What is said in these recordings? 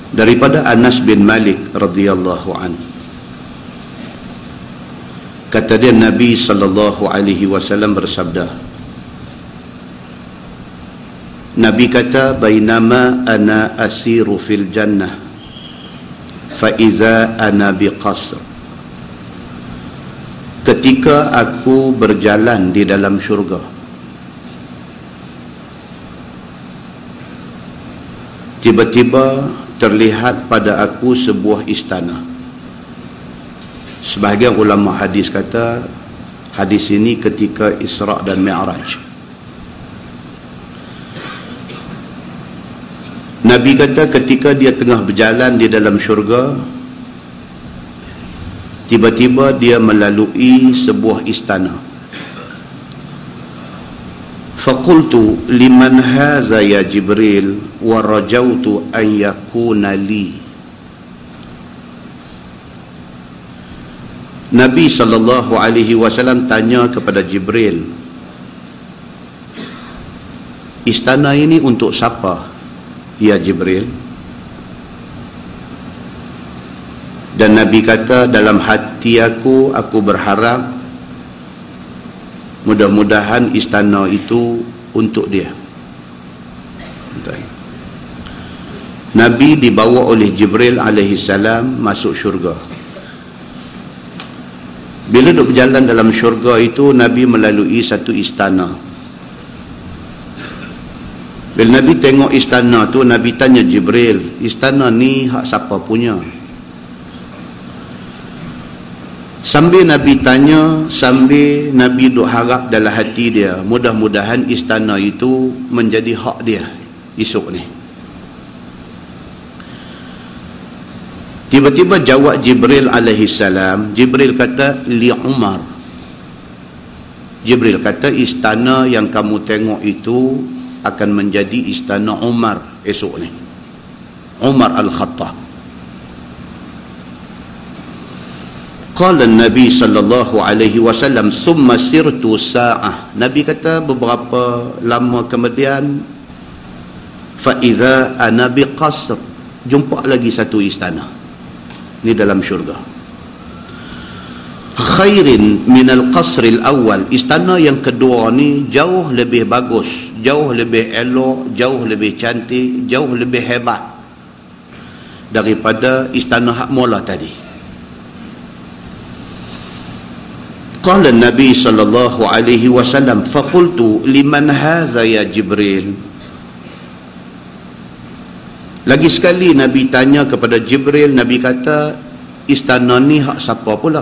Daripada Anas bin Malik radhiyallahu anhu, kata dia, Nabi sallallahu alaihi wasallam bersabda, Nabi kata, bainama ana asiru fil jannah fa iza ana biqasr. Ketika aku berjalan di dalam syurga, tiba-tiba terlihat pada aku sebuah istana. Sebahagian ulama hadis kata hadis ini ketika Isra' dan Mi'raj. Nabi kata ketika dia tengah berjalan di dalam syurga, tiba-tiba dia melalui sebuah istana. Faqultu liman haza ya Jibril wa rajautu an yakuna li. Nabi sallallahu alaihi wasallam tanya kepada Jibril, istana ini untuk siapa ya Jibril? Dan Nabi kata, dalam hati aku berharap mudah-mudahan istana itu untuk dia. Nabi dibawa oleh Jibril alaihi salam masuk syurga. Bila duduk berjalan dalam syurga itu, Nabi melalui satu istana. Bila Nabi tengok istana tu, Nabi tanya Jibril, istana ni hak siapa punya? Sambil Nabi tanya, sambil Nabi duk harap dalam hati dia, mudah-mudahan istana itu menjadi hak dia esok ni. Tiba-tiba jawab Jibril alaihi salam. Jibril kata, li Umar. Jibril kata, istana yang kamu tengok itu akan menjadi istana Umar esok ni, Umar Al-Khattab. Qala Nabi sallallahu alaihi wasallam, summa sirtu sa'ah. Nabi kata beberapa lama kemudian, fa idza ana biqasr, jumpa lagi satu istana ni dalam syurga, khairin min al-qasr al-awwal. Istana yang kedua ni jauh lebih bagus, jauh lebih elok, jauh lebih cantik, jauh lebih hebat daripada istana hak mula tadi. Qala Nabi sallallahu alaihi wasallam, faqultu liman hadza ya Jibril. Lagi sekali Nabi tanya kepada Jibril. Nabi kata, istana ni hak siapa pula?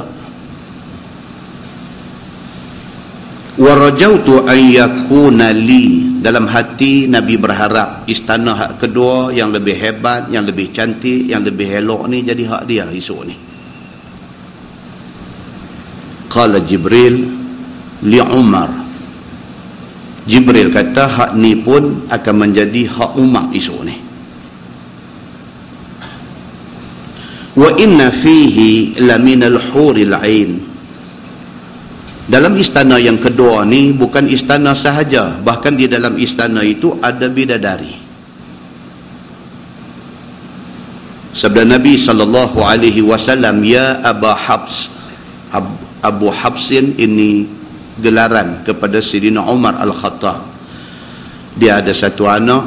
Wa rajautu an yakuna li. Dalam hati Nabi berharap istana hak kedua yang lebih hebat, yang lebih cantik, yang lebih elok ni jadi hak dia esok ni. Qala Jibril li Umar. Jibril kata hak ni pun akan menjadi hak Umar esok ni. Wa inna fihi laminal huril ain. Dalam istana yang kedua ni bukan istana sahaja, bahkan di dalam istana itu ada bidadari. Sabda Nabi sallallahu alaihi wasallam, ya Aba Habs. Abu Habsin ini gelaran kepada Sayyidina Umar Al-Khattab. Dia ada satu anak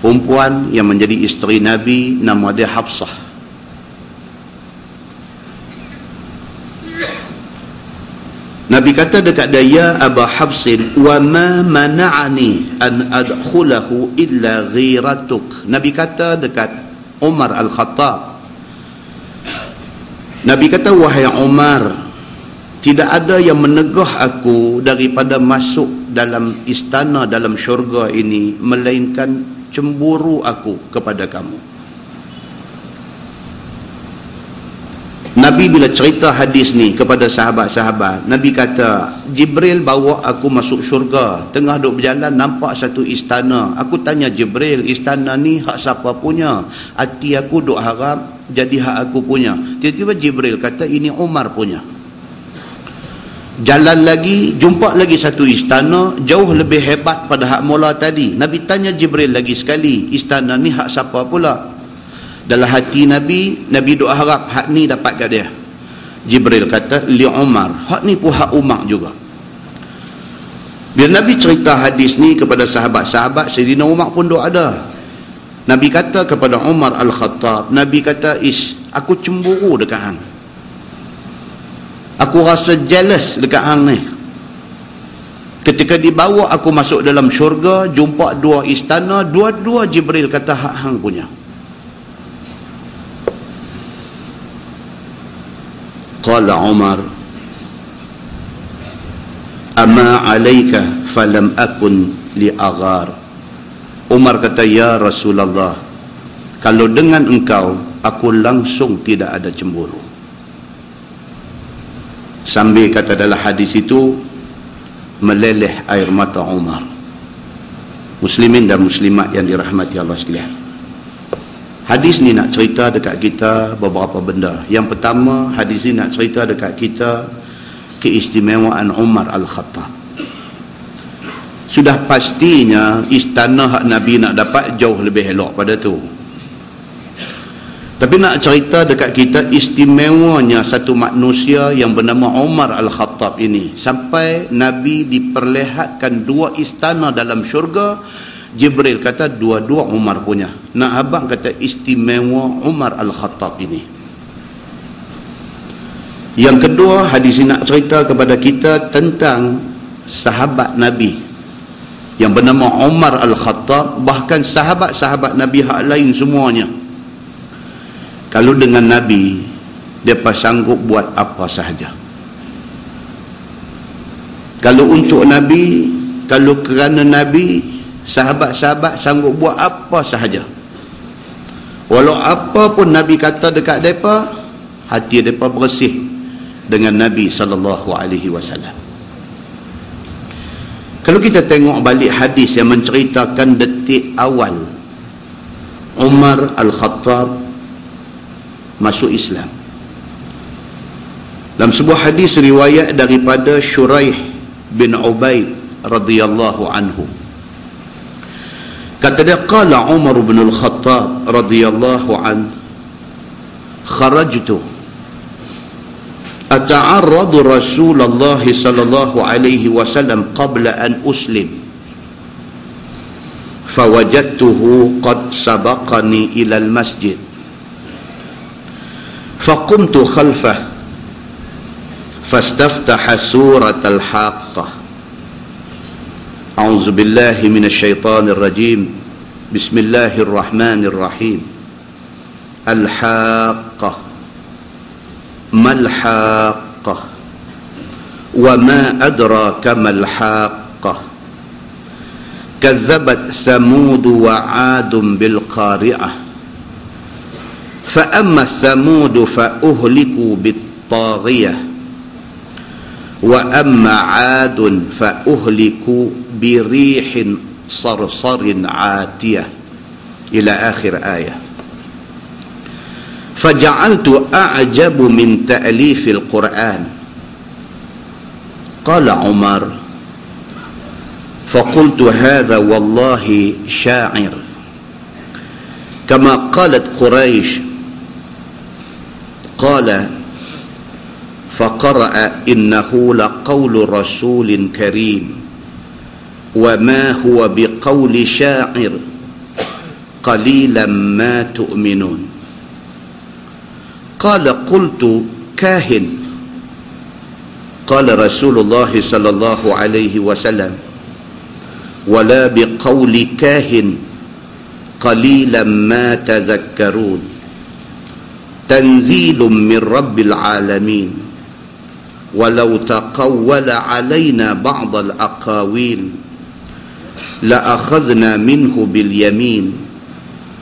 perempuan yang menjadi isteri Nabi, nama dia Hafsah. Nabi kata dekat dia, ya Aba Habsin, wa ma mana'ani an adkhulahu illa ghiratuk. Nabi kata dekat Umar Al-Khattab, Nabi kata, wahai Umar, tidak ada yang menegah aku daripada masuk dalam istana dalam syurga ini melainkan cemburu aku kepada kamu. Nabi bila cerita hadis ni kepada sahabat-sahabat, Nabi kata, Jibril bawa aku masuk syurga, tengah duk berjalan nampak satu istana. Aku tanya Jibril, istana ni hak siapa punya? Hati aku duk harap jadi hak aku punya. Tiba-tiba Jibril kata, ini Umar punya. Jalan lagi, jumpa lagi satu istana jauh lebih hebat pada hak mula tadi. Nabi tanya Jibril lagi sekali, istana ni hak siapa pula? dalam hati Nabi. Nabi doa harap hak ni dapat kat dia. Jibril kata li Umar, hak ni pun hak Umar juga. Bila Nabi cerita hadis ni kepada sahabat-sahabat, Sayyidina Umar pun doa ada. Nabi kata kepada Umar Al-Khattab, Nabi kata, aku cemburu dekat hang. Aku rasa jealous dekat hang ni. Ketika dibawa aku masuk dalam syurga, jumpa dua istana, dua-dua Jibril kata hak hang punya. Qala Umar, ama alaika falam akun li aghar. Umar kata, ya Rasulullah, kalau dengan engkau aku langsung tidak ada cemburu. Sambil kata dalam hadis itu meleleh air mata Umar. Muslimin dan muslimat yang dirahmati Allah sekalian, hadis ni nak cerita dekat kita beberapa benda. Yang pertama, hadis ni nak cerita dekat kita keistimewaan Umar Al-Khattab. Sudah pastinya istana hak Nabi nak dapat jauh lebih elok pada tu. Tapi nak cerita dekat kita istimewanya satu manusia yang bernama Umar Al-Khattab ini. Sampai Nabi diperlihatkan dua istana dalam syurga, Jibril kata dua-dua Umar punya. Nak abang kata istimewa Umar Al-Khattab ini. Yang kedua, hadis ini nak cerita kepada kita tentang sahabat Nabi yang bernama Umar Al-Khattab, bahkan sahabat-sahabat Nabi hak lain semuanya. Kalau dengan Nabi, mereka sanggup buat apa sahaja. Kalau untuk Nabi, kalau kerana Nabi, sahabat-sahabat sanggup buat apa sahaja. Walau apa pun Nabi kata dekat mereka, hati mereka bersih dengan Nabi SAW. Kalau kita tengok balik hadis yang menceritakan detik awal Umar Al-Khattab masuk Islam, dalam sebuah hadis riwayat daripada Shuraih bin Ubaid radhiyallahu anhu, kata dia, qala Umar bin Al-Khattab radhiyallahu anhu, kharajtu ata'arradu Rasulullah sallallahu alaihi wasallam qabla an uslim, fawajadtuhu qad sabaqani ila al-masjid, faqumtu khalfah fastaftaha surat al-haqqah. A'udzu billahi minasy syaithanir rajim. Bismillahirrahmanirrahim. Al-haqqah mal haqqah wa ma adraka mal haqqah kazzabat Thamud wa 'Adun bil qari'ah fa amma Thamud fa uhliku bit taghiyah wa amma 'Adun fa uhliku bi rihin sarsarin 'atiyah ila akhir ayah. فجعلت أعجب من تأليف القرآن. قال عمر فقلت هذا والله شاعر كما قالت قريش. قال فقرأ إنه لقول رسول كريم وما هو بقول شاعر قليلا ما تؤمنون. قال قلت كاهن. قال رسول الله صلى الله عليه وسلم ولا بقول كاهن قليلا ما تذكرون تنزيل من رب العالمين ولو تقول علينا بعض الأقاويل لأخذنا منه باليمين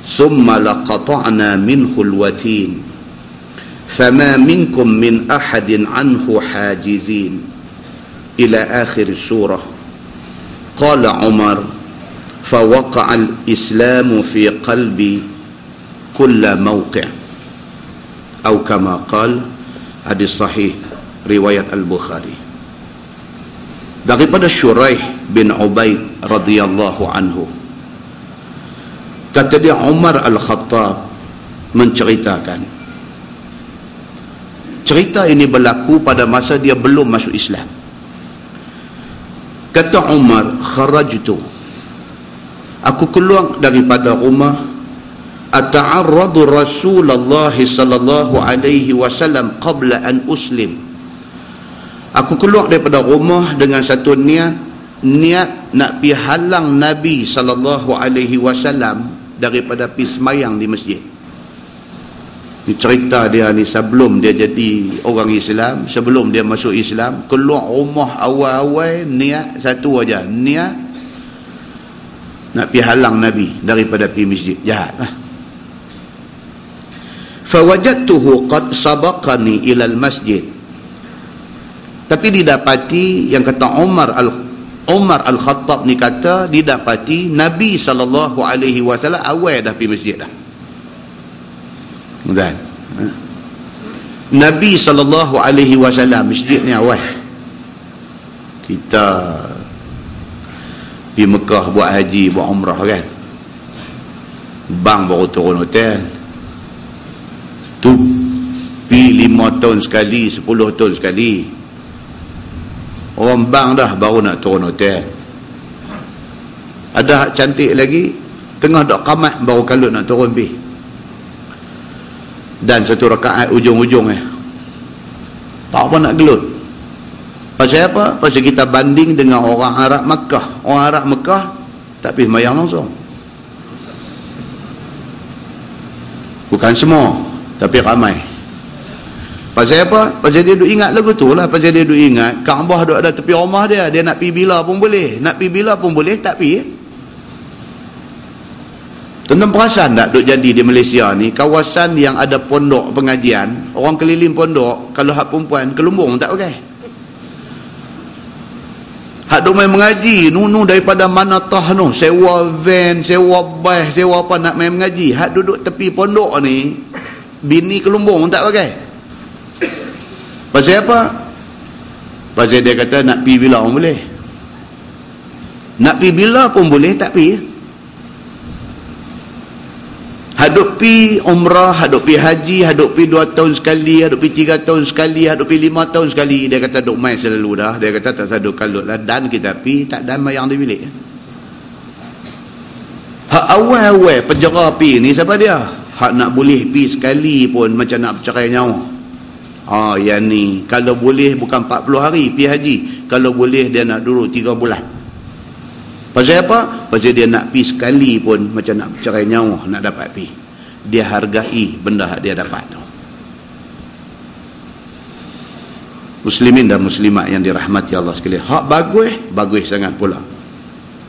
ثم لقطعنا منه الوتين فما منكم من أحد عنه حاجزين إلى آخر السورة. قال عمر فوقع الإسلام في قلبي كل موقع أو كما قال. Hadis sahih riwayat Al-Bukhari. Daripada Shuraih bin Ubaid radhiyallahu anhu, kata dia, Umar Al-Khattab menceritakan. Cerita ini berlaku pada masa dia belum masuk Islam. Kata Umar, kharajtu, aku keluar daripada rumah, ata'arradu Rasulullah sallallahu alaihi wasallam qabla an uslim. Aku keluar daripada rumah dengan satu niat nak pergi halang Nabi sallallahu alaihi wasallam daripada pergi semayang di masjid. Ini cerita dia ni sebelum dia jadi orang Islam, sebelum dia masuk Islam, keluar rumah awal-awal niat satu aja, niat nak pergi halang Nabi daripada pergi masjid. Jahat lah. Fawajadtuhu qad sabaqani ilal masjid. Tapi didapati, yang kata Umar Al-Khattab ni kata, didapati Nabi SAW awal dah pergi masjid dah. Dan Nabi SAW masjid ni awal. Kita pergi Mekah buat haji, buat umrah kan, bang baru turun hotel tu, pergi 5 tahun sekali, 10 tahun sekali. Orang bang dah baru nak turun hotel. Ada hak cantik lagi, tengah dok qamat baru kalut nak turun pergi. Dan satu rakaat ujung-ujung tak apa nak gelut. Pasal apa? Pasal kita banding dengan orang Arab Makkah. Orang Arab Makkah tak pergi sembahyang langsung. Bukan semua, tapi ramai. Pasal apa? Pasal dia duk ingat lagu tu lah. Pasal dia duk ingat Kaabah duk ada tepi rumah dia. Dia nak pergi bila pun boleh. Nak pergi bila pun boleh, tak pergi. Tuan-tuan perasan tak duk jadi di Malaysia ni, kawasan yang ada pondok pengajian, orang keliling pondok, kalau hak perempuan kelumbung tak pakai. Hak duk main mengaji, nunu daripada mana tah nu, sewa van, sewa bas, sewa apa nak main mengaji. Hak duduk tepi pondok ni, bini kelumbung tak pakai. Pasal apa? Pasal dia kata nak pergi bila pun boleh. Nak pergi bila pun boleh, tak pergi. Haduk pi umrah, haduk pi haji, haduk pi 2 tahun sekali, haduk pi 3 tahun sekali, haduk pi 5 tahun sekali. Dia kata duk main selalu dah. Dia kata tak saduk kalut lah. Dan kita pi, tak dan mayang di bilik. Hak awal-awal penjara pi ni siapa dia? Hak nak boleh pi sekali pun macam nak bercerai nyawa. Yang ni kalau boleh bukan 40 hari pi haji. Kalau boleh dia nak duduk 3 bulan. Pasal apa? Pasal dia nak pi sekali pun macam nak bercerai nyawa nak dapat pi. Dia hargai benda dia dapat tu. Muslimin dan muslimat yang dirahmati Allah sekalian, hak bagus sangat pula.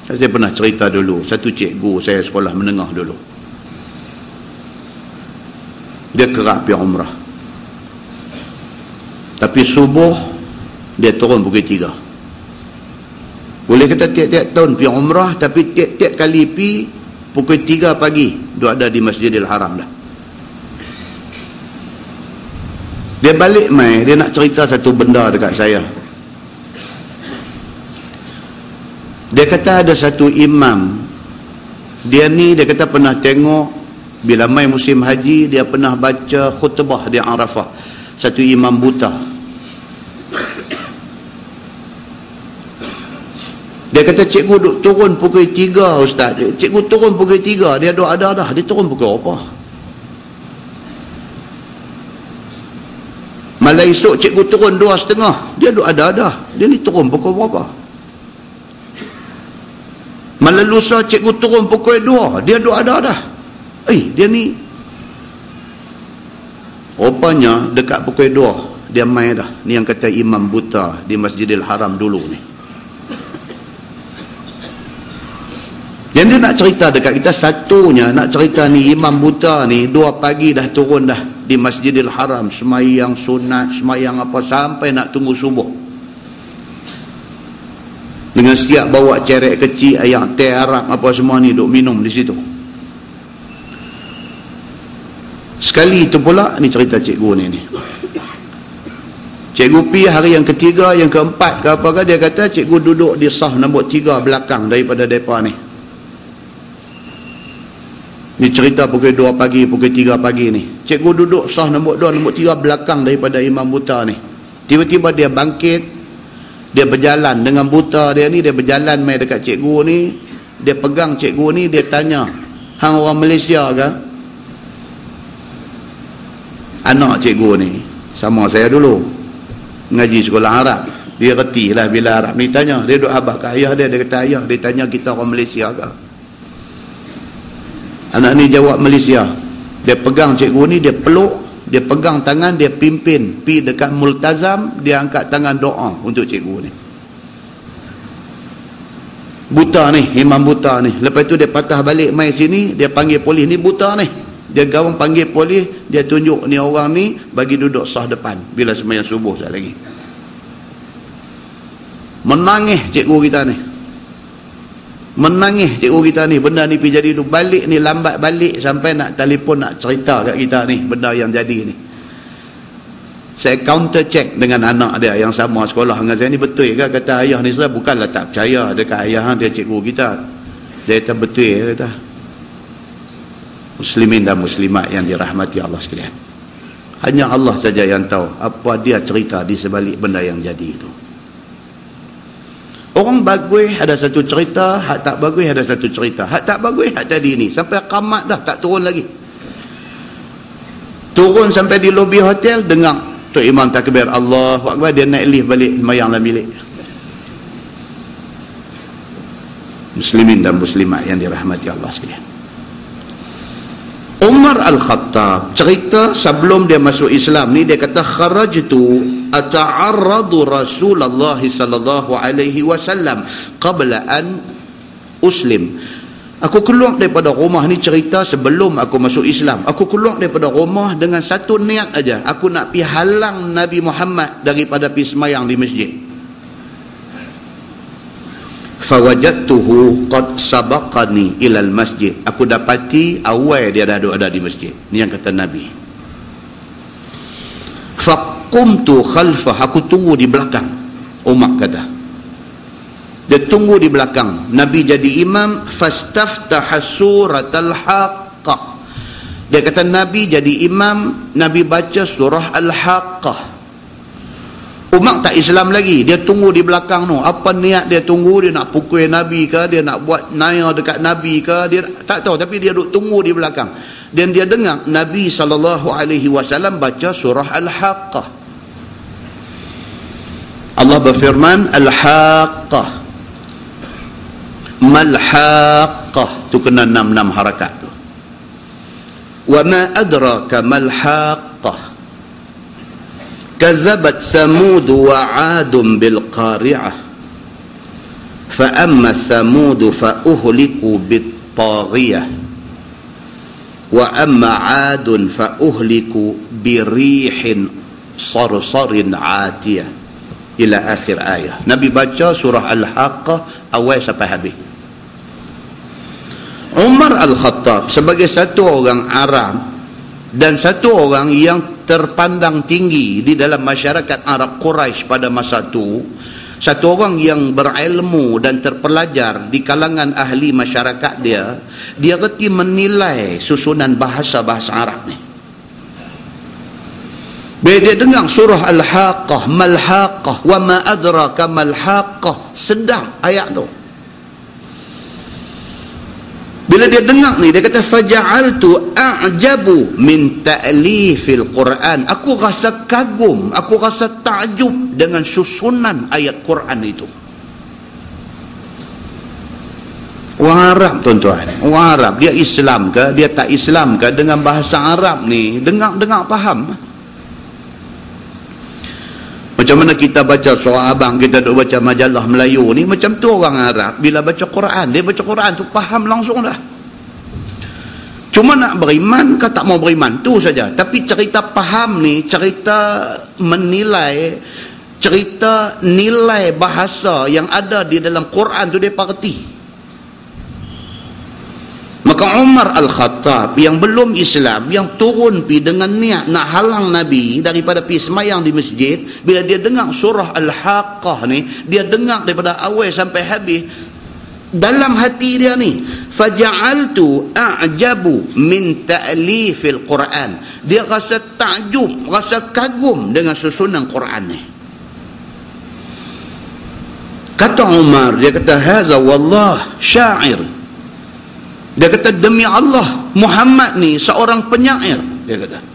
Saya pernah cerita dulu, satu cikgu saya sekolah menengah dulu, dia kerap pergi umrah, tapi subuh dia turun pukul 3. Boleh kata tiap-tiap tahun pergi umrah, tapi tiap-tiap kali pergi pukul 3 pagi dia ada di Masjidil Haram dah. Dia balik mai, dia nak cerita satu benda dekat saya. Dia kata ada satu imam, dia ni dia kata pernah tengok bila mai musim haji, dia pernah baca khutbah di Arafah, satu imam buta. Dia kata cikgu duk turun pukul 3 ustaz. Cikgu turun pukul 3, dia duk ada dah. Dia turun pukul apa? Malam esok cikgu turun 2.30, dia duk ada dah. Dia ni turun pukul berapa? Malam lusa cikgu turun pukul 2, dia duk ada dah. Dia ni rupanya dekat pukul 2 dia main dah. Ni yang kata imam buta di Masjidil Haram dulu ni. Yang dia nak cerita dekat kita, satunya nak cerita ni imam buta ni 2 pagi dah turun dah di Masjidil Haram, semayang sunat, semayang apa sampai nak tunggu subuh. Dengan siap bawa cerek kecil, air teh arak apa semua ni duk minum di situ. Sekali itu pula ni cerita cikgu ni. Cikgu pi hari yang ketiga, yang keempat ke apa ke, dia kata cikgu duduk di saf nombor 3 belakang daripada depa ni. Ni cerita pukul 2 pagi, pukul 3 pagi ni. Cikgu duduk sah nombor 2, nombor 3 belakang daripada imam buta ni. Tiba-tiba dia bangkit, dia berjalan dengan buta dia ni, dia berjalan mai dekat cikgu ni, dia pegang cikgu ni, dia tanya, "Hang orang Malaysia ke?" Anak cikgu ni sama saya dulu ngaji sekolah Arab. Dia reti lah bila Arab ni tanya. Dia duduk habaq ke ayah dia. Dia kata, "Ayah," dia tanya, "kita orang Malaysia ke?" Anak ni jawab, "Malaysia." Dia pegang cikgu ni, dia peluk, dia pegang tangan, dia pimpin pi dekat multazam, dia angkat tangan doa untuk cikgu ni. Buta ni, imam buta ni. Lepas tu dia patah balik mai sini, dia panggil polis, ni buta ni. Dia gawang panggil polis, dia tunjuk ni orang ni bagi duduk sah depan bila sembahyang subuh sekali lagi. Menangis cikgu kita ni. Menangis cikgu kita ni, benda ni pergi jadi tu. Balik ni lambat balik sampai nak telefon nak cerita kat kita ni benda yang jadi ni. Saya counter check dengan anak dia yang sama sekolah dengan saya ni, betul ke kata ayah ni? Saya bukanlah tak percaya dekat ayah dia cikgu kita. Dia kata betul, dia kata. Muslimin dan muslimat yang dirahmati Allah sekalian, hanya Allah saja yang tahu apa dia cerita di sebalik benda yang jadi itu. Orang bagus ada satu cerita, hak tak bagus ada satu cerita. Hak tak bagus hak tadi ni sampai qamat dah tak turun lagi. Turun sampai di lobi hotel, dengar Tok Imam takbir Allahu Akbar, dia naik lift balik sembahyang dalam bilik. Muslimin dan muslimat yang dirahmati Allah sekalian, Umar Al-Khattab cerita sebelum dia masuk Islam ni, dia kata, "Kharajtu ata'arradu Rasulullah sallallahu alaihi wasallam qabla an uslim." Aku keluar daripada rumah ni, cerita sebelum aku masuk Islam. Aku keluar daripada rumah dengan satu niat aja. Aku nak pi halang Nabi Muhammad daripada pi sembahyang di masjid. Fawajadtuhu qad sabaqani ilal masjid. Aku dapati awal dia dah ada di masjid. Ni yang kata Nabi. Faqumtu khalfah, aku tunggu di belakang. Umar kata, dia tunggu di belakang. Nabi jadi imam. Fastaftaha suratal Haqqah. Dia kata Nabi jadi imam, Nabi baca surah Al-Haqqah. Umar tak Islam lagi, dia tunggu di belakang tu. Apa niat dia tunggu? Dia nak pukul Nabi ke? Dia nak buat naya dekat Nabi ke? Dia tak tahu, tapi dia duduk tunggu di belakang. Dan dia dengar Nabi SAW baca surah Al-Haqqah. Allah berfirman, Al-Haqqah, Mal-Haqqah. Tu kena 6 harakat tu. Wa ma adraka mal-Haqqah. Kazabat Samud wa 'Adun bil qari'ah. Fa amma Samud fa uhliku bit taghiyah. Wa amma 'Adun fa uhliku bi rihin sarsarin 'atiyah. Ila akhir ayat. Nabi baca surah Al-Haqqah awal sampai habis. Umar Al-Khattab sebagai satu orang Arab dan satu orang yang terpandang tinggi di dalam masyarakat Arab Quraisy pada masa itu, satu orang yang berilmu dan terpelajar di kalangan ahli masyarakat dia reti menilai susunan bahasa-bahasa Arab ni. Bila dia dengar surah Al-Haqqah, Mal-Haqqah, wa ma adraka Mal-Haqqah, sedap ayat tu. Bila dia dengar ni, dia kata, faja'altu a'jabu min ta'lifil Quran. Aku rasa kagum, aku rasa takjub dengan susunan ayat Quran itu. Orang Arab, tuan-tuan, orang Arab, dia Islam ke, dia tak Islam ke, dengan bahasa Arab ni, dengar faham. Macam mana kita baca surah abang, kita duk baca majalah Melayu ni, macam tu orang Arab bila baca Quran, dia baca Quran tu faham langsung dah. Cuma nak beriman ke tak mau beriman, tu saja. Tapi cerita faham ni, cerita menilai, cerita nilai bahasa yang ada di dalam Quran tu dia parti. Maka Umar Al-Khattab yang belum Islam, yang turun pi dengan niat nak halang Nabi daripada pi semayang di masjid, bila dia dengar surah Al-Haqqah ni, dia dengar daripada awal sampai habis, dalam hati dia ni, faja'altu a'jabu min ta'lifil Quran. Dia rasa takjub, rasa kagum dengan susunan Quran ni. Kata Umar, dia kata haza wallah syair. Dia kata demi Allah, Muhammad ni seorang penyair. Dia kata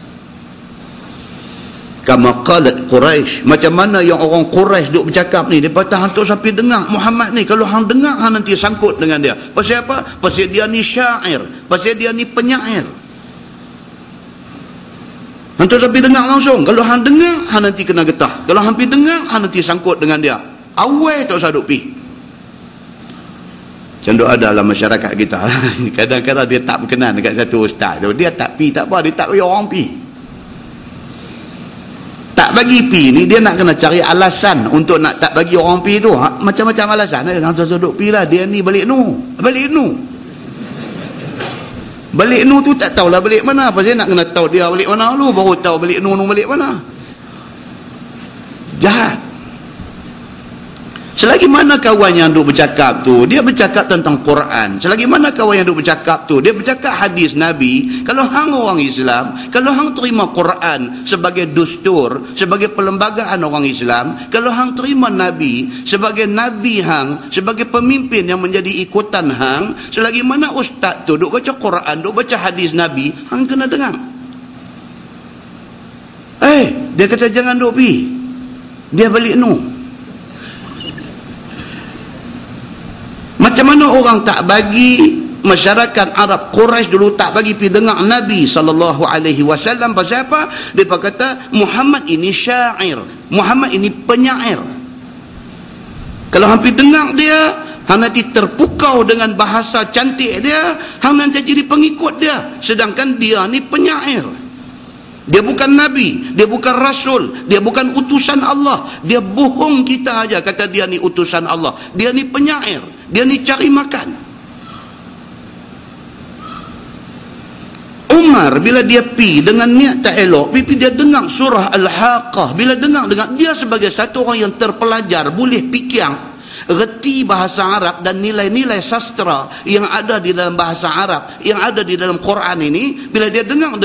kama qalat Quraisy, macam mana yang orang Quraisy duk bercakap ni, dia kata hang tu sampai dengar Muhammad ni, kalau hang dengar hang nanti sangkut dengan dia. Pasal apa? Pasal dia ni syair, pasal dia ni penyair. Hang tu sampai dengar langsung, kalau hang dengar hang nanti kena getah, kalau hang pi dengar hang nanti sangkut dengan dia. Awal tak usah duk pi. Macam tu ada dalam masyarakat kita. Kadang-kadang dia tak berkenan dekat satu ustaz tu, dia tak pi tak apa, dia tak bagi orang pi. Tak bagi pi ni, dia nak kena cari alasan untuk nak tak bagi orang pi tu. Macam-macam alasan. Hang duduk pi lah, dia ni balik nu. Balik nu tu tak tahulah balik mana. Pasal nak kena tahu dia balik mana dulu, baru tahu balik nu balik mana. Jahat. Selagi mana kawan yang duk bercakap tu, dia bercakap tentang Quran. Selagi mana kawan yang duk bercakap tu, dia bercakap hadis Nabi. Kalau hang orang Islam, kalau hang terima Quran sebagai dustur, sebagai perlembagaan orang Islam, kalau hang terima Nabi sebagai Nabi hang, sebagai pemimpin yang menjadi ikutan hang, selagi mana ustaz tu duk baca Quran, duk baca hadis Nabi, hang kena dengar. Dia kata jangan duk pi. Dia balik nu. Macam mana orang tak bagi, masyarakat Arab Quraisy dulu tak bagi pergi dengar Nabi SAW. Pasal apa? Dia kata Muhammad ini syair, Muhammad ini penyair. Kalau hampir dengar dia, hang nanti terpukau dengan bahasa cantik dia, hang nanti jadi pengikut dia. Sedangkan dia ni penyair. Dia bukan Nabi, dia bukan Rasul, dia bukan utusan Allah. Dia bohong kita aja kata dia ni utusan Allah. Dia ni penyair, dia ni cari makan. Umar bila dia pi dengan niat tak elok, dia dengar surah Al-Haqqah. Bila dengar dia sebagai satu orang yang terpelajar, boleh fikir, reti bahasa Arab dan nilai-nilai sastra yang ada di dalam bahasa Arab, yang ada di dalam Quran ini. Bila dia dengar,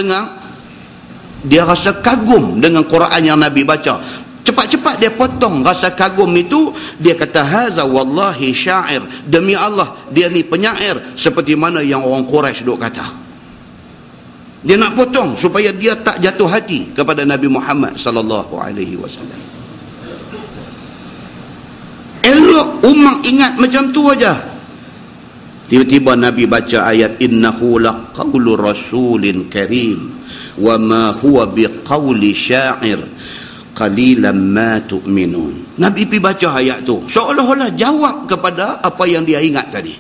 dia rasa kagum dengan Quran yang Nabi baca. Cepat-cepat dia potong rasa kagum itu. Dia kata haza wallahi syair, demi Allah dia ni penyair, seperti mana yang orang Quraisy duk kata. Dia nak potong supaya dia tak jatuh hati kepada Nabi Muhammad sallallahu alaihi wasallam. Elok Umar ingat macam tu aja. Tiba-tiba Nabi baca ayat innahu laqaulu rasulin karim wa ma huwa biqauli syair qalilan ma tu'minun. Nabi pergi baca ayat tu seolah-olah jawab kepada apa yang dia ingat tadi.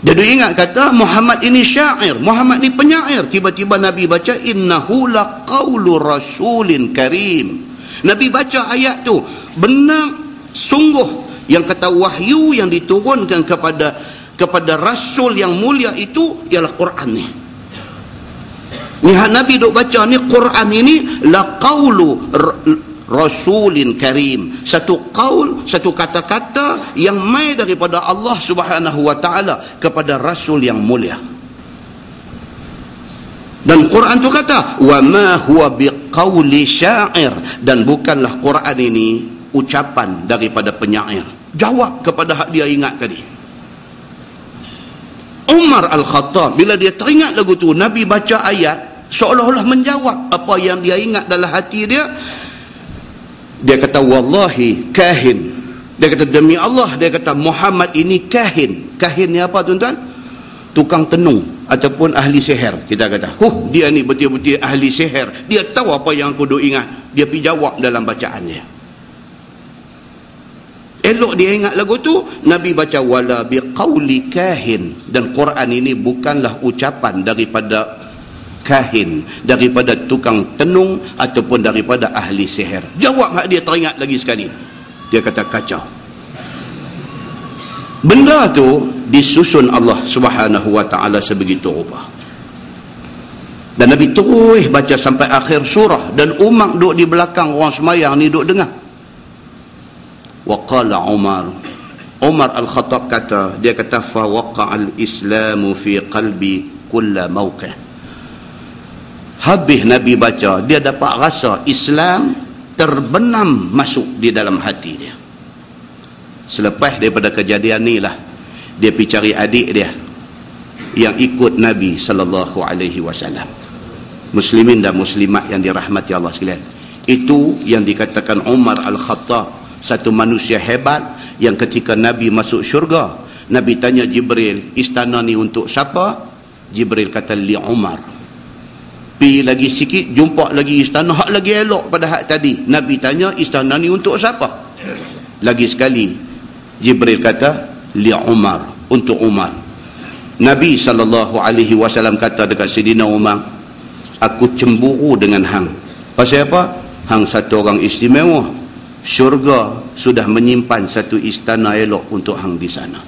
Dia ingat kata Muhammad ini syair, Muhammad ini penyair. Tiba-tiba Nabi baca innahu laqaulu rasulin karim. Nabi baca ayat tu, benar sungguh yang kata wahyu yang diturunkan kepada rasul yang mulia itu ialah Quran ni. Nabi duk baca ni Quran ini la qaulu rasulin karim, satu qaul, satu kata-kata yang mai daripada Allah Subhanahu wa taala kepada rasul yang mulia. Dan Quran tu kata wa ma huwa biqauli syair, dan bukanlah Quran ini ucapan daripada penyair. Jawab kepada hak dia ingat tadi. Umar Al-Khattab bila dia teringat lagu tu, Nabi baca ayat seolah-olah menjawab apa yang dia ingat dalam hati dia. Dia kata wallahi kahin. Dia kata demi Allah, dia kata Muhammad ini kahin. Kahin ni apa tuan-tuan? Tukang tenung ataupun ahli sihir. Kita kata dia ni betul-betul ahli sihir. Dia tahu apa yang aku duk ingat. Dia pergi jawab dalam bacaan dia. Elok dia ingat lagu tu, Nabi baca wala biqauli kahin, dan Quran ini bukanlah ucapan daripada kahin, daripada tukang tenung ataupun daripada ahli sihir. Jawab hak dia teringat lagi sekali. Dia kata kacau. Benda tu disusun Allah Subhanahu wa taala sebegitu rupa. Dan Nabi terus baca sampai akhir surah, dan Umar duduk di belakang orang semayang ni duduk dengar. Wa qala Umar, Umar Al-Khattab kata, dia kata fa waqa'al islamu fi qalbi kulla mawqi'. Habis Nabi baca, dia dapat rasa Islam terbenam masuk di dalam hati dia. Selepas daripada kejadian ni lah, dia pergi cari adik dia yang ikut Nabi SAW. Muslimin dan muslimat yang dirahmati Allah sekalian. Itu yang dikatakan Umar Al-Khattab, satu manusia hebat yang ketika Nabi masuk syurga, Nabi tanya Jibril, istana ni untuk siapa? Jibril kata, li Umar. Pergi lagi sikit, jumpa lagi istana hak lagi elok pada hak tadi. Nabi tanya, istana ni untuk siapa? Lagi sekali Jibril kata, li Umar, untuk Umar. Nabi SAW kata dekat Sayyidina Umar, aku cemburu dengan hang. Pasal apa? Hang satu orang istimewa. Syurga sudah menyimpan satu istana elok untuk hang di sana.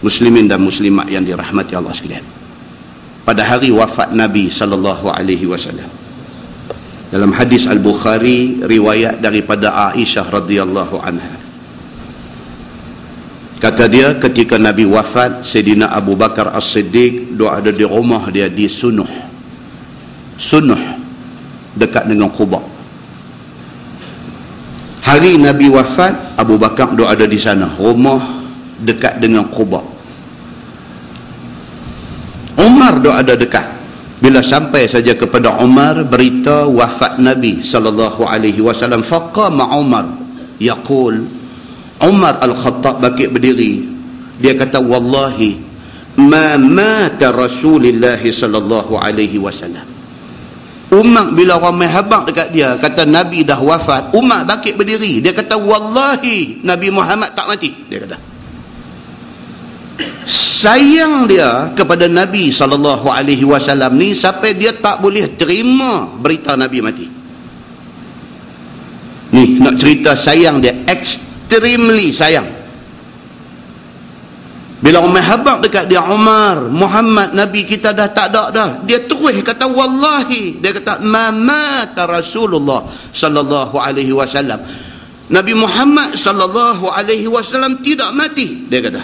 Muslimin dan muslimat yang dirahmati Allah sekalian. Pada hari wafat Nabi SAW, dalam hadis Al-Bukhari, riwayat daripada Aisyah radhiyallahu anha, kata dia, ketika Nabi wafat, Sayyidina Abu Bakar As-Siddiq doa ada di rumah dia di Sunuh. Sunuh dekat dengan Quba. Hari Nabi wafat, Abu Bakar doa ada di sana, rumah dekat dengan Quba. Umar doa ada dekat. Bila sampai saja kepada Umar berita wafat Nabi SAW, faqama Umar yaqul, Umar Al-Khattab bangkit berdiri, dia kata, wallahi ma mata Rasulullah SAW. Umar bila ramai habaq dekat dia kata Nabi dah wafat, Umar bangkit berdiri, dia kata, wallahi Nabi Muhammad tak mati. Dia kata sayang dia kepada Nabi SAW ni sampai dia tak boleh terima berita Nabi mati. Ni nak cerita sayang dia, extremely sayang. Bila Umar habaq dekat dia, Umar, Muhammad Nabi kita dah tak ada dah, dia terus kata wallahi, dia kata ma mata Rasulullah sallallahu alaihi wasallam, Nabi Muhammad sallallahu alaihi wasallam tidak mati, dia kata.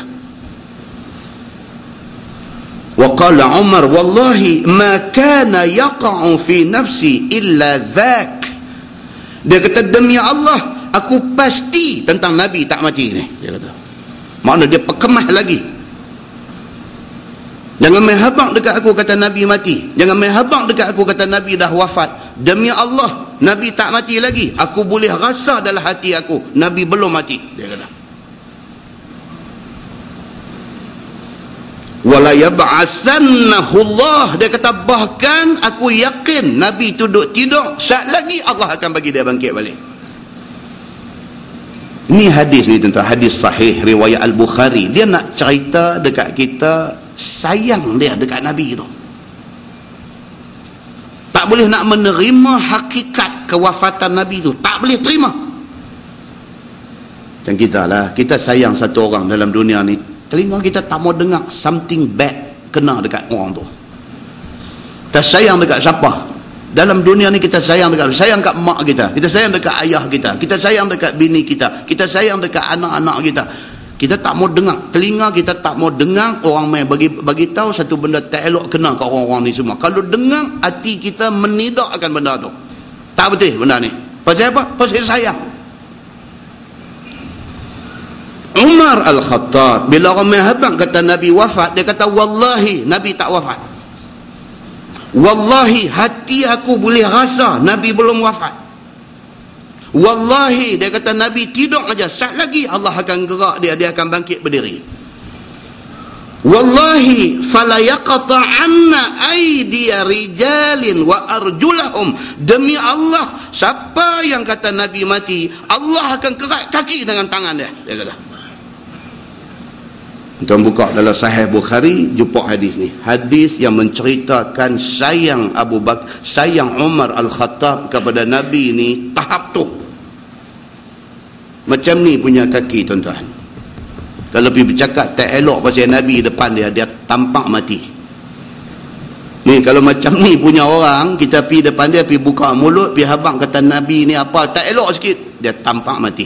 Wa qala Umar wallahi ma kana yaqa'u fi nafsi illa dhak, dia kata demi Allah aku pasti tentang Nabi tak mati ni, dia kata. Makna dia perkemah lagi. Jangan main habaq dekat aku kata Nabi mati, jangan main habaq dekat aku kata Nabi dah wafat. Demi Allah Nabi tak mati lagi, aku boleh rasa dalam hati aku Nabi belum mati, dia kata. Wala yab'asannahu Allah, dia kata bahkan aku yakin Nabi duduk tidur, saat lagi Allah akan bagi dia bangkit balik. Ini hadis ni tuan-tuan, hadis sahih riwayat Al-Bukhari. Dia nak cerita dekat kita sayang dia dekat Nabi tu. Tak boleh nak menerima hakikat kewafatan Nabi tu, tak boleh terima. Macam kita lah, kita sayang satu orang dalam dunia ni, telinga kita tak mau dengar something bad kena dekat orang tu. Kita sayang dekat siapa? Dalam dunia ni kita sayang dekat, sayang kat mak kita, kita sayang dekat ayah kita, kita sayang dekat bini kita, kita sayang dekat anak-anak kita. Kita tak mau dengar, telinga kita tak mau dengar orang main bagi tahu satu benda tak elok kena kat orang-orang ni semua. Kalau dengar, hati kita menidak akan benda tu. Tak betul benda ni. Pasal apa? Pasal sayang. Umar Al-Khattab bila orang main habang kata Nabi wafat, dia kata wallahi Nabi tak wafat. Wallahi hati aku boleh rasa Nabi belum wafat. Wallahi dia kata Nabi tidur aja, saat lagi Allah akan gerak dia akan bangkit berdiri. Wallahi fala yaqta'anna aydiya rijalin wa arjulahum, demi Allah siapa yang kata Nabi mati, Allah akan kerat kaki dengan tangan dia kata. Tuan buka dalam Sahih Bukhari, jumpa hadis ni. Hadis yang menceritakan sayang Abu Bakar, sayang Umar Al-Khattab kepada Nabi ni tahap tu. Macam ni punya kaki tuan-tuan. Kalau pergi bercakap tak elok pasal Nabi depan dia, dia tampak mati. Ni kalau macam ni punya orang, kita pergi depan dia, pergi buka mulut, pergi habang kata Nabi ni apa tak elok sikit, dia tampak mati.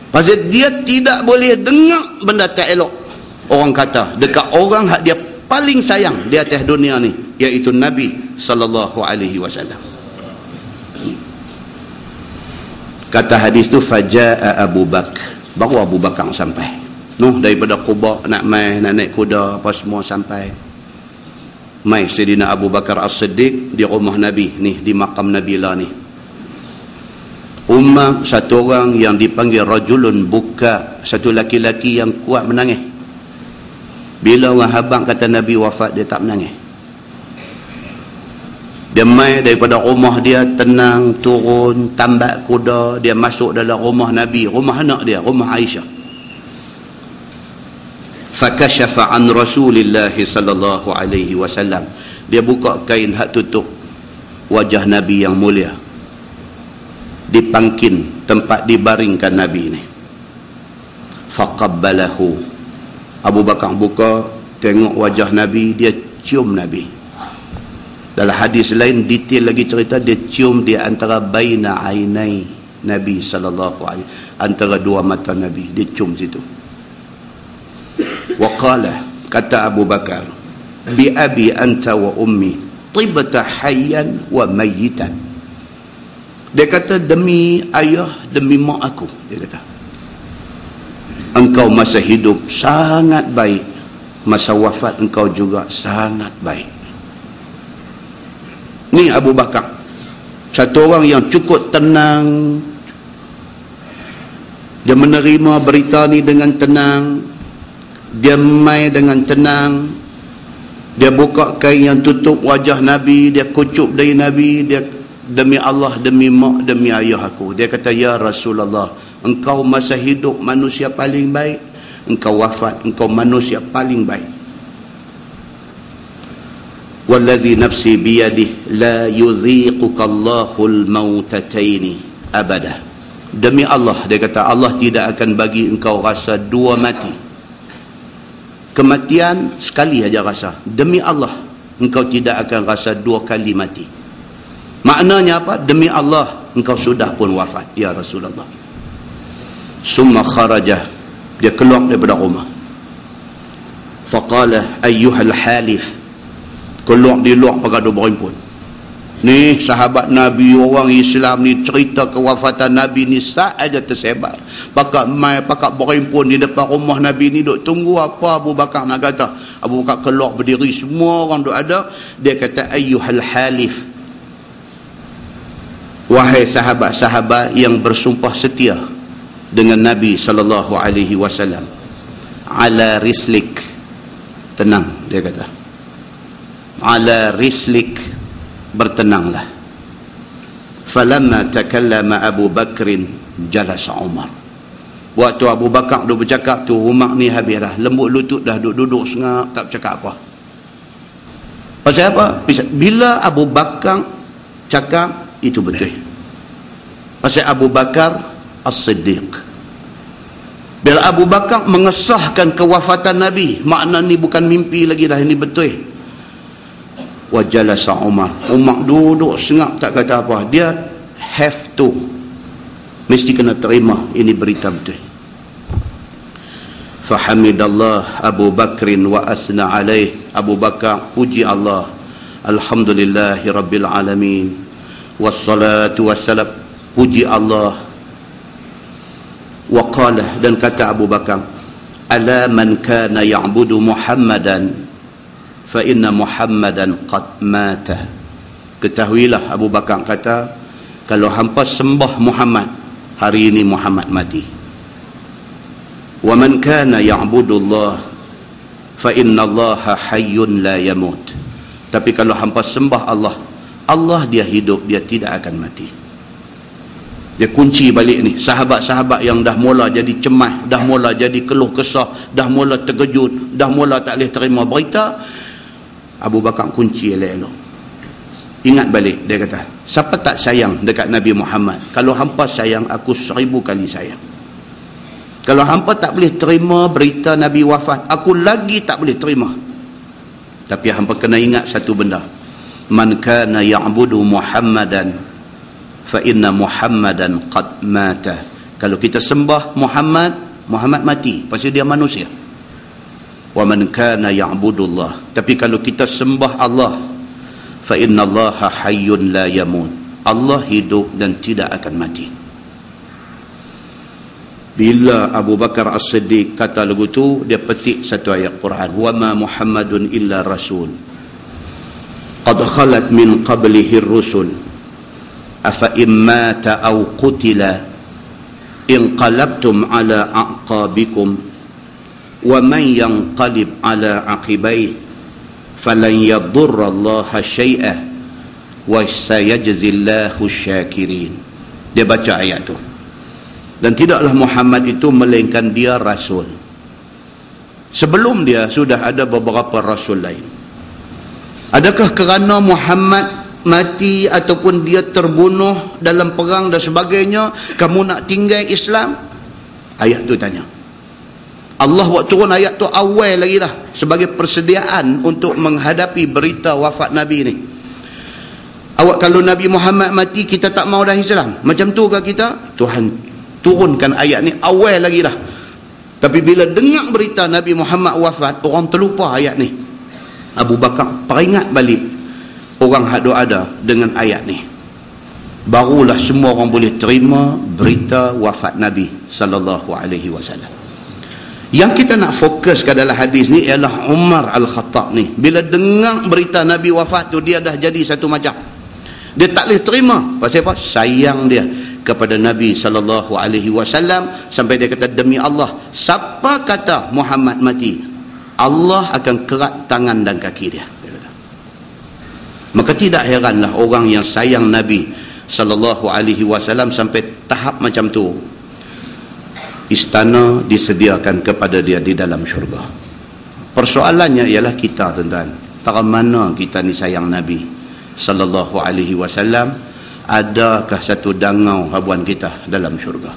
Pasal dia tidak boleh dengar benda tak elok orang kata dekat orang hak dia paling sayang di atas dunia ni, iaitu Nabi sallallahu alaihi wasallam. Kata hadis tu, fajaa Abu Bakar, baru Abu Bakar sampai. Daripada Quba nak naik kuda apa semua sampai. Mai Sayyidina Abu Bakar As-Siddiq di rumah Nabi ni, di makam Nabi lah ni. Umar satu orang yang dipanggil rajulun buka, satu laki-laki yang kuat menangis. Bila orang habang kata Nabi wafat, dia tak menangis. Dia mai daripada rumah dia, tenang, turun, tambak kuda, dia masuk dalam rumah Nabi, rumah anak dia, rumah Aisyah. Fakashafa an Rasulillah sallallahu alaihi wasallam. Dia buka kain hak tutup wajah Nabi yang mulia. Dipangkin tempat dibaringkan Nabi ni. Faqabbalahu. Abu Bakar buka, tengok wajah Nabi, dia cium Nabi. Dalam hadis lain detail lagi cerita, dia cium di antara baina ainai Nabi sallallahu alaihi, antara dua mata Nabi, dia cium situ. Waqala, kata Abu Bakar, bi abi anta wa ummi tibta hayyan wa mayyitan. Dia kata, demi ayah, demi mak aku, dia kata, engkau masa hidup sangat baik, masa wafat engkau juga sangat baik. Ni Abu Bakar, satu orang yang cukup tenang. Dia menerima berita ni dengan tenang, dia mai dengan tenang. Dia buka kain yang tutup wajah Nabi, dia kucup dari Nabi, dia, demi Allah, demi mak, demi ayah aku. Dia kata, ya Rasulullah, engkau masa hidup manusia paling baik, engkau wafat, engkau manusia paling baik. Wallazi nafsi biyadih la yudhiquka Allahul mautataini abada. Demi Allah, dia kata, Allah tidak akan bagi engkau rasa dua mati. Kematian sekali aja rasa. Demi Allah, engkau tidak akan rasa dua kali mati. Maknanya apa? Demi Allah, engkau sudah pun wafat, ya Rasulullah. Summa kharaja, dia keluar daripada rumah. Faqala ayyuhal halif, keluar di luar pagadu berimpun. Ni sahabat Nabi, orang Islam ni, cerita kewafatan Nabi ni sahaja tersebar. Pakat berimpun di depan rumah Nabi ni, duk tunggu apa Abu Bakar nak kata. Abu Bakar keluar berdiri, semua orang duk ada. Dia kata, ayyuhal halif, wahai sahabat-sahabat yang bersumpah setia dengan Nabi sallallahu alaihi wasallam, ala rislik, tenang, dia kata, ala rislik, bertenanglah. Falamma takallama Abu Bakrin jalasa Umar. Waktu Abu Bakar duk bercakap tu, Umar ni habis dah, lembut lutut dah, duduk sengak, tak bercakap apa. Pasal apa? Bila Abu Bakar cakap, itu betul. Pasal Abu Bakar As-Siddiq. Bila Abu Bakar mengesahkan kewafatan Nabi, makna ni bukan mimpi lagi dah, ini betul. Wa jalasa Umar. Umar duduk sengak, tak kata apa. Dia have to, mesti kena terima ini berita betul. Fahamidallah Abu Bakrin wa asna alaih. Abu Bakar puji Allah, alhamdulillahi rabbil alamin, wassalatu wassalam, puji Allah. Wa qala, dan kata Abu Bakar, ala man kana ya'budu Muhammadan fa inna Muhammadan qad mata. Ketahuilah, Abu Bakar kata, kalau hampa sembah Muhammad, hari ini Muhammad mati. Wa man kana ya'budu Allah fa inna Allah hayyun la yamut. Tapi kalau hampa sembah Allah, Allah dia hidup, dia tidak akan mati. Dia kunci balik ni. Sahabat-sahabat yang dah mula jadi cemas, dah mula jadi keluh kesah, dah mula terkejut, dah mula tak boleh terima berita, Abu Bakar kunci elok-elok. Ingat balik, dia kata, siapa tak sayang dekat Nabi Muhammad? Kalau hampa sayang, aku 1000 kali sayang. Kalau hampa tak boleh terima berita Nabi wafat, aku lagi tak boleh terima. Tapi hampa kena ingat satu benda, man kana ya'budu Muhammadan fa inna Muhammadan qad mata. Kalau kita sembah Muhammad, Muhammad mati, pasal dia manusia. Wa man kana ya'budullah. Tapi kalau kita sembah Allah, fa innallaha hayyun la yamut. Allah hidup dan tidak akan mati. Bila Abu Bakar As-Siddiq kata lagu tu, dia petik satu ayat Quran, wa ma Muhammadun illa rasul qad khalat min qablihi ar-rusul afa immata aw qutila inqalabtum ala aqabikum wa man yanqalib ala aqibaihi falan yadurra Allah syai'a wa sayajzillahu syakirin. Dia baca ayat tu. Dan tidaklah Muhammad itu melainkan dia rasul. Sebelum dia sudah ada beberapa rasul lain. Adakah kerana Muhammad mati ataupun dia terbunuh dalam perang dan sebagainya, kamu nak tinggal Islam? Ayat tu tanya. Allah buat turun ayat tu awal lagi dah, sebagai persediaan untuk menghadapi berita wafat Nabi ni. Awak kalau Nabi Muhammad mati, kita tak mau dah Islam. Macam tu ke kita? Tuhan turunkan ayat ni awal lagi dah. Tapi bila dengar berita Nabi Muhammad wafat, orang terlupa ayat ni. Abu Bakar peringat balik orang hak ada dengan ayat ni. Barulah semua orang boleh terima berita wafat Nabi sallallahu alaihi wasallam. Yang kita nak fokus ke dalam hadis ni ialah Umar Al-Khattab ni. Bila dengar berita Nabi wafat tu, dia dah jadi satu macam. Dia tak boleh terima. Pasal apa? Sayang dia kepada Nabi sallallahu alaihi wasallam, sampai dia kata, demi Allah, siapa kata Muhammad mati, Allah akan kerat tangan dan kaki dia. Maka tidak heranlah orang yang sayang Nabi sallallahu alaihi wasallam sampai tahap macam tu, istana disediakan kepada dia di dalam syurga. Persoalannya ialah kita, tuan-tuan, tak mana kita ni sayang Nabi sallallahu alaihi wasallam. Adakah satu dangau habuan kita dalam syurga?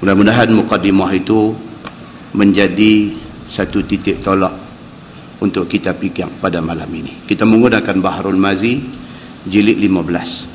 Mudah-mudahan mukadimah itu menjadi satu titik tolak untuk kita fikir pada malam ini. Kita menggunakan Baharul Mazi jilid 15.